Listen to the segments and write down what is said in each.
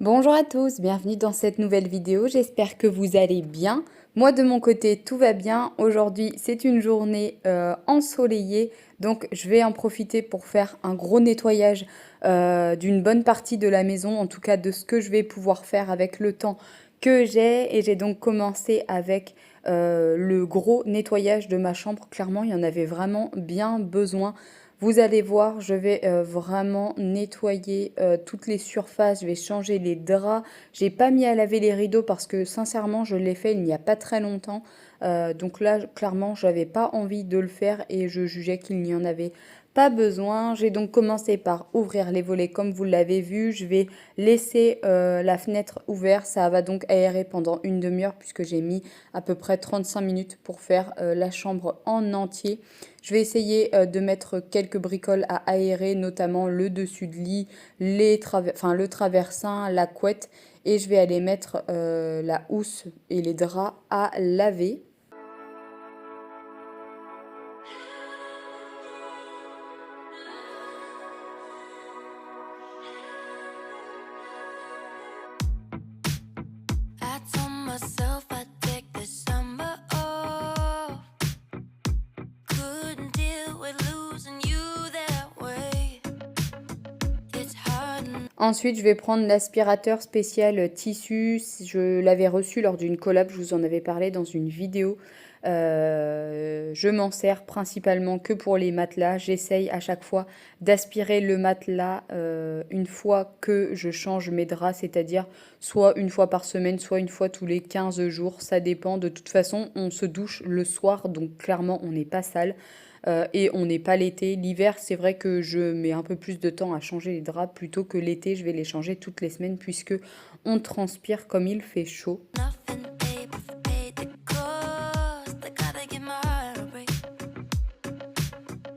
Bonjour à tous, bienvenue dans cette nouvelle vidéo, j'espère que vous allez bien. Moi de mon côté tout va bien, aujourd'hui c'est une journée ensoleillée, donc je vais en profiter pour faire un gros nettoyage d'une bonne partie de la maison, en tout cas de ce que je vais pouvoir faire avec le temps que j'ai. Et j'ai donc commencé avec le gros nettoyage de ma chambre, clairement il y en avait vraiment bien besoin. Vous allez voir, je vais vraiment nettoyer toutes les surfaces, je vais changer les draps. J'ai pas mis à laver les rideaux parce que sincèrement, je l'ai fait il n'y a pas très longtemps. Donc là, clairement, j'avais pas envie de le faire et je jugeais qu'il n'y en avait pas besoin. J'ai donc commencé par ouvrir les volets comme vous l'avez vu. Je vais laisser la fenêtre ouverte. Ça va donc aérer pendant une demi-heure puisque j'ai mis à peu près 35 minutes pour faire la chambre en entier. Je vais essayer de mettre quelques bricoles à aérer, notamment le dessus de lit, le traversin, la couette. Et je vais aller mettre la housse et les draps à laver. I told myself I'd take the summer off. Couldn't deal with losing you that way. It's hard. Ensuite, je vais prendre l'aspirateur spécial tissu. Je l'avais reçu lors d'une collab, je vous en avais parlé dans une vidéo. Je m'en sers principalement que pour les matelas. J'essaye à chaque fois d'aspirer le matelas une fois que je change mes draps, c'est-à-dire soit une fois par semaine, soit une fois tous les 15 jours. Ça dépend. De toute façon, on se douche le soir, donc clairement, on n'est pas sale. Et on n'est pas l'été. L'hiver, c'est vrai que je mets un peu plus de temps à changer les draps plutôt que l'été. Je vais les changer toutes les semaines puisque on transpire comme il fait chaud. Nothing, babe, if I paid the cost. I gotta get my heart a break.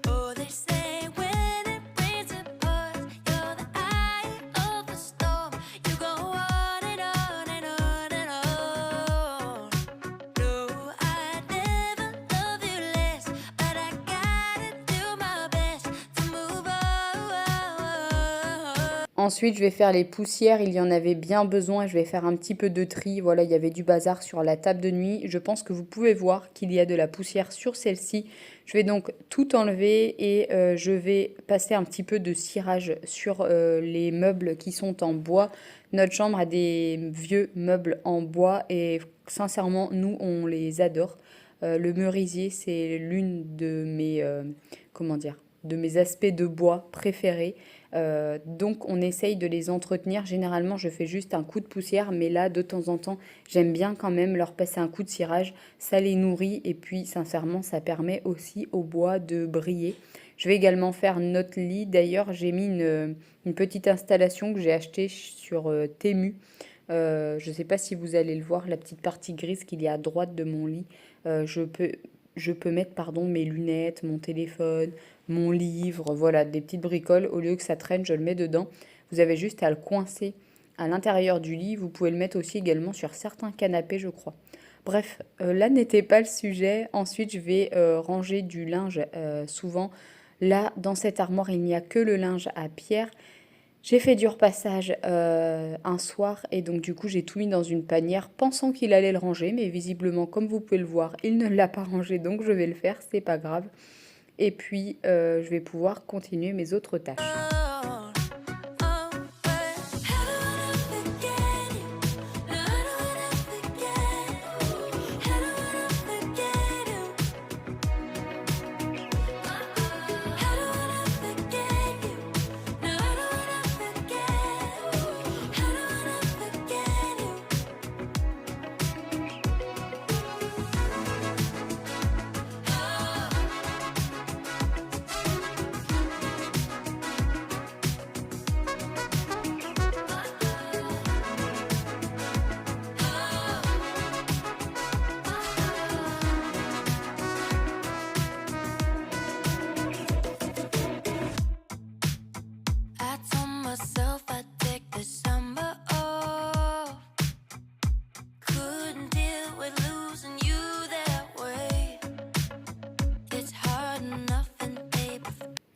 Oh, they say when it rains it pours. You're the eye of the storm. You go on and on and on and on. No, I never love you less, but I gotta do my best to move on. Ensuite, je vais faire les poussières. Il y en avait bien besoin. Je vais faire un petit peu de tri. Voilà, il y avait du bazar sur la table de nuit. Je pense que vous pouvez voir qu'il y a de la poussière sur celle-ci. Je vais donc tout enlever et je vais passer un petit peu de cirage sur les meubles qui sont en bois. Notre chambre a des vieux meubles en bois et sincèrement, nous, on les adore. Le merisier, c'est l'une de mes, comment dire, de mes aspects de bois préférés. Donc on essaye de les entretenir. Généralement, je fais juste un coup de poussière, mais là, de temps en temps, j'aime bien quand même leur passer un coup de cirage. Ça les nourrit et puis, sincèrement, ça permet aussi au bois de briller. Je vais également faire notre lit. D'ailleurs, j'ai mis une petite installation que j'ai achetée sur Temu. Je ne sais pas si vous allez le voir, la petite partie grise qu'il y a à droite de mon lit. Je peux mettre pardon, mes lunettes, mon téléphone, mon livre, voilà, des petites bricoles. Au lieu que ça traîne, je le mets dedans. Vous avez juste à le coincer à l'intérieur du lit. Vous pouvez le mettre aussi également sur certains canapés, je crois. Bref, là n'était pas le sujet. Ensuite, je vais ranger du linge. Souvent, là, dans cette armoire, il n'y a que le linge à pierre. J'ai fait du repassage un soir et donc du coup j'ai tout mis dans une panière pensant qu'il allait le ranger, mais visiblement comme vous pouvez le voir il ne l'a pas rangé, donc je vais le faire, c'est pas grave. Et puis je vais pouvoir continuer mes autres tâches.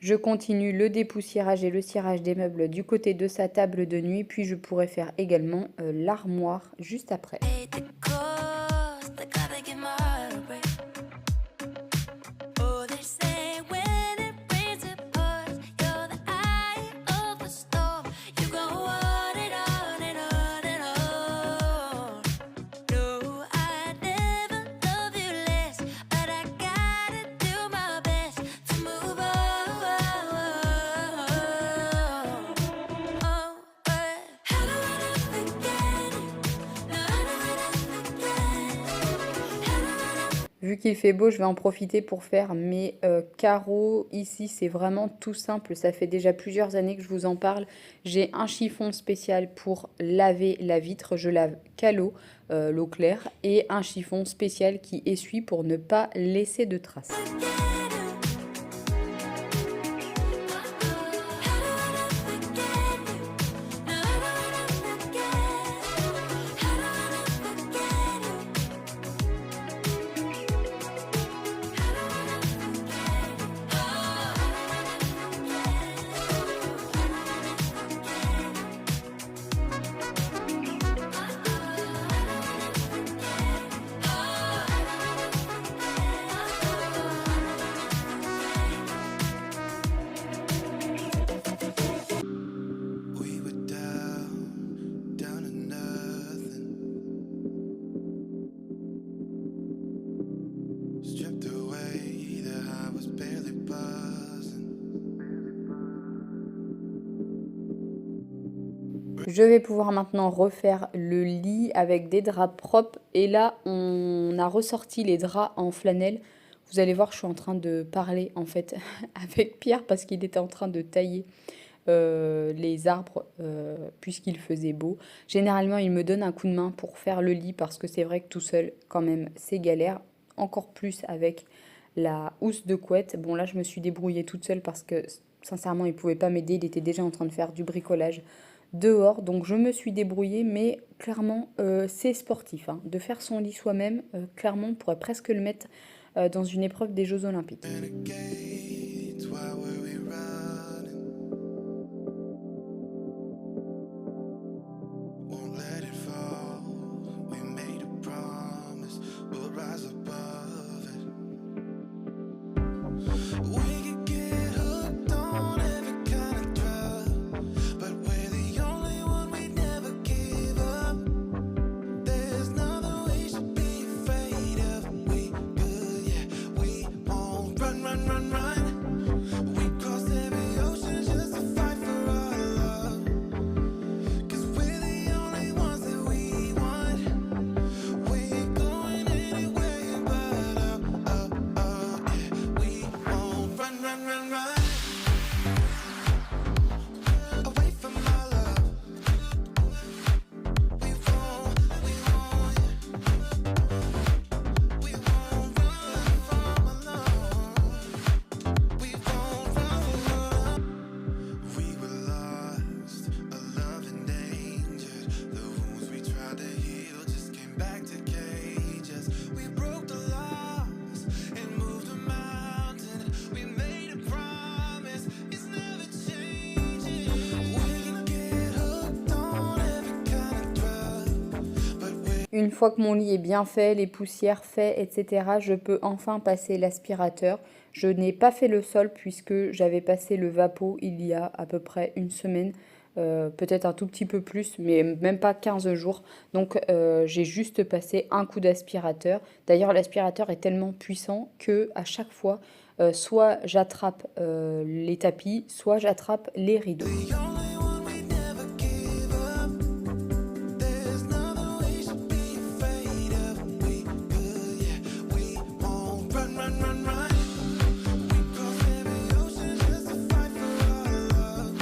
Je continue le dépoussiérage et le cirage des meubles du côté de sa table de nuit, puis je pourrai faire également l'armoire juste après. Hate the cost, I gotta give my heart a break. Oh, they say when it rains it pours, you're the eye of the storm. You go on and on and on and on. No, I never love you less, but I gotta do my best to move on. Oh, but how do I forget it? No, how do I forget it? How do I Vu qu'il fait beau, je vais en profiter pour faire mes carreaux. Ici, c'est vraiment tout simple. Ça fait déjà plusieurs années que je vous en parle. J'ai un chiffon spécial pour laver la vitre. Je lave qu'à l'eau, l'eau claire, et un chiffon spécial qui essuie pour ne pas laisser de traces. We were down to nothing. Stripped away, the high was barely buzzing. Je vais pouvoir maintenant refaire le lit avec des draps propres. Et là, on a ressorti les draps en flanelle. Vous allez voir, je suis en train de parler en fait avec Pierre parce qu'il était en train de tailler les arbres puisqu'il faisait beau. Généralement, il me donne un coup de main pour faire le lit parce que c'est vrai que tout seul, quand même, c'est galère. Encore plus avec la housse de couette. Bon, là, je me suis débrouillée toute seule parce que, sincèrement, il ne pouvait pas m'aider. Il était déjà en train de faire du bricolage dehors. Donc, je me suis débrouillée, mais clairement, c'est sportif, hein. De faire son lit soi-même, clairement, on pourrait presque le mettre dans une épreuve des Jeux Olympiques. Renegades, why were we running? Won't let it fall. We made a promise, we'll rise above it. We could get hooked on every kind of drug, but we're the only one we never give up. There's nothing we should be afraid of. We good, yeah, we won't run, run, run, run. We cross every ocean just to fight for our love. 'Cause we're the only ones that we want. We ain't going anywhere but up, up, up, yeah. We won't run, run, run, run. Away from our love. We won't, yeah. We won't run from our love. We won't run. We were lost, a love endangered. The wounds we tried to heal just came back to cage us. We broke the laws and moved a mountain. We made a promise, it's never changing. We can get hooked on every kind of drug, but we're Une fois que mon lit est bien fait, les poussières faites, etc., je peux enfin passer l'aspirateur. Je n'ai pas fait le sol puisque j'avais passé le Vapo il y a à peu près une semaine, peut-être un tout petit peu plus, mais même pas 15 jours. Donc j'ai juste passé un coup d'aspirateur. D'ailleurs, l'aspirateur est tellement puissant que à chaque fois, soit j'attrape les tapis, soit j'attrape les rideaux. the only one we never give up. There's nothing we should be afraid of. We good, yeah, we won't run, run, run, run. We cross every ocean just to fight for our love.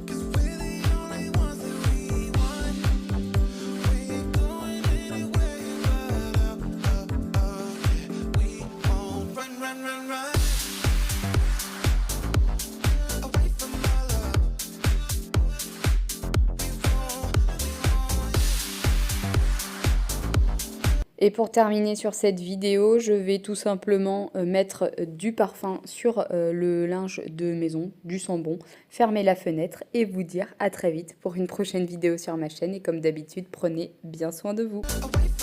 'Cause we're the only ones that we want. We ain't going anywhere but up, up, up, yeah. We won't run, run, run, run. Away from our love. Et pour terminer sur cette vidéo, je vais tout simplement mettre du parfum sur le linge de maison, du sambon, fermer la fenêtre et vous dire à très vite pour une prochaine vidéo sur ma chaîne. Et comme d'habitude, prenez bien soin de vous. Away from